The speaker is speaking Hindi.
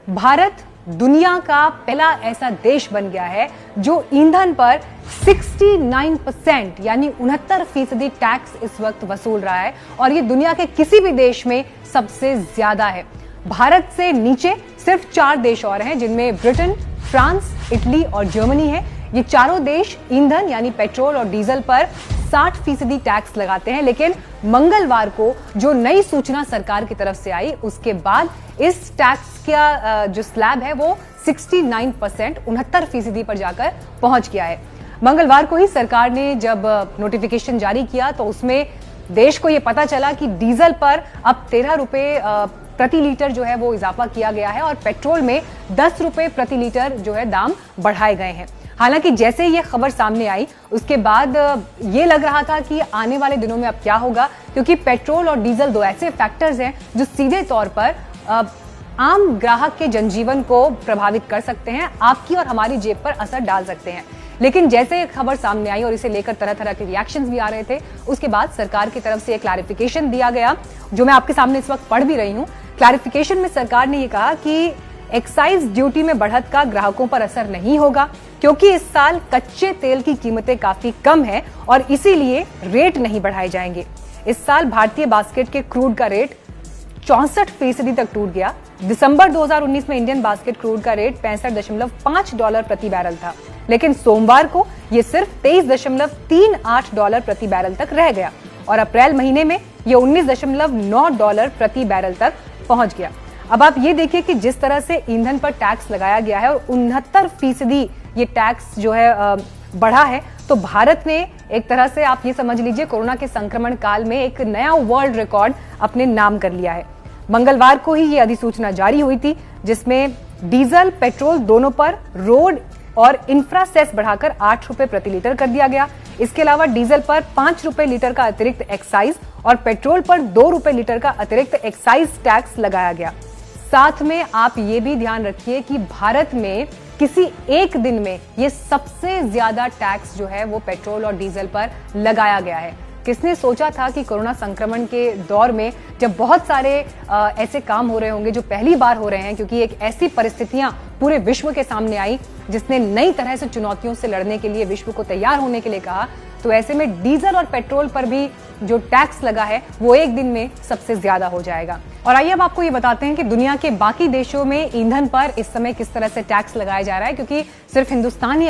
भारत दुनिया का पहला ऐसा देश बन गया है जो ईंधन पर 69% यानी 69% टैक्स इस वक्त वसूल रहा है और ये दुनिया के किसी भी देश में सबसे ज्यादा है। भारत से नीचे सिर्फ 4 देश और हैं जिनमें ब्रिटेन, फ्रांस, इटली और जर्मनी है। ये चारों देश ईंधन यानी पेट्रोल और डीजल पर 60% टैक्स लगाते हैं, लेकिन मंगलवार को जो नई सूचना सरकार की तरफ से आई उसके बाद इस टैक्स का जो स्लैब है वो 69% पर जाकर पहुंच गया है। मंगलवार को ही सरकार ने जब नोटिफिकेशन जारी किया तो उसमें देश को यह पता चला कि डीजल पर अब 13 रुपए प्रति लीटर जो है वो इजाफा किया गया है और पेट्रोल में 10 रुपए प्रति लीटर जो है दाम बढ़ाए गए हैं। हालांकि जैसे ये खबर सामने आई उसके बाद ये लग रहा था कि आने वाले दिनों में अब क्या होगा, क्योंकि पेट्रोल और डीजल दो ऐसे फैक्टर्स हैं जो सीधे तौर पर आम ग्राहक के जनजीवन को प्रभावित कर सकते हैं, आपकी और हमारी जेब पर असर डाल सकते हैं। लेकिन जैसे खबर सामने आई और इसे लेकर तरह तरह के रिएक्शंस भी आ रहे थे, उसके बाद सरकार की तरफ से एक क्लैरिफिकेशन दिया गया जो मैं आपके सामने इस वक्त पढ़ भी रही हूं। क्लैरिफिकेशन में सरकार ने यह कहा कि एक्साइज ड्यूटी में बढ़त का ग्राहकों पर असर नहीं होगा, क्योंकि इस साल कच्चे तेल की कीमतें काफी कम है और इसीलिए रेट नहीं बढ़ाए जाएंगे। इस साल भारतीय बास्केट के क्रूड का रेट 64% तक टूट गया। दिसंबर 2019 में इंडियन बास्केट क्रूड का रेट $65.5 प्रति बैरल था, लेकिन सोमवार को यह सिर्फ $23.38 प्रति बैरल तक रह गया और अप्रैल महीने में यह $19.9 प्रति बैरल तक पहुंच गया। अब आप ये देखिए कि जिस तरह से ईंधन पर टैक्स लगाया गया है और 69% ये टैक्स जो है बढ़ा है, तो भारत ने एक तरह से आप ये समझ लीजिए कोरोना के संक्रमण काल में एक नया वर्ल्ड रिकॉर्ड अपने नाम कर लिया है। मंगलवार को ही ये अधिसूचना जारी हुई थी जिसमें डीजल, पेट्रोल दोनों पर रोड और इंफ्रा सेस बढ़ाकर 8 रुपए प्रति लीटर कर दिया गया। इसके अलावा डीजल पर 5 रुपए लीटर का अतिरिक्त एक्साइज और पेट्रोल पर 2 रुपए लीटर का अतिरिक्त एक्साइज टैक्स लगाया गया। साथ में आप ये भी ध्यान रखिए कि भारत में किसी एक दिन में ये सबसे ज्यादा टैक्स जो है वो पेट्रोल और डीजल पर लगाया गया है। किसने सोचा था कि कोरोना संक्रमण के दौर में जब बहुत सारे ऐसे काम हो रहे होंगे जो पहली बार हो रहे हैं, क्योंकि एक ऐसी परिस्थितियां पूरे विश्व के सामने आई जिसने नई तरह से चुनौतियों से लड़ने के लिए विश्व को तैयार होने के लिए कहा, तो ऐसे में डीजल और पेट्रोल पर भी जो टैक्स लगा है वो एक दिन में सबसे ज्यादा हो जाएगा। और आइए अब आपको ये बताते हैं कि दुनिया के बाकी देशों में ईंधन पर इस समय किस तरह से टैक्स लगाया जा रहा है, क्योंकि सिर्फ हिंदुस्तान ही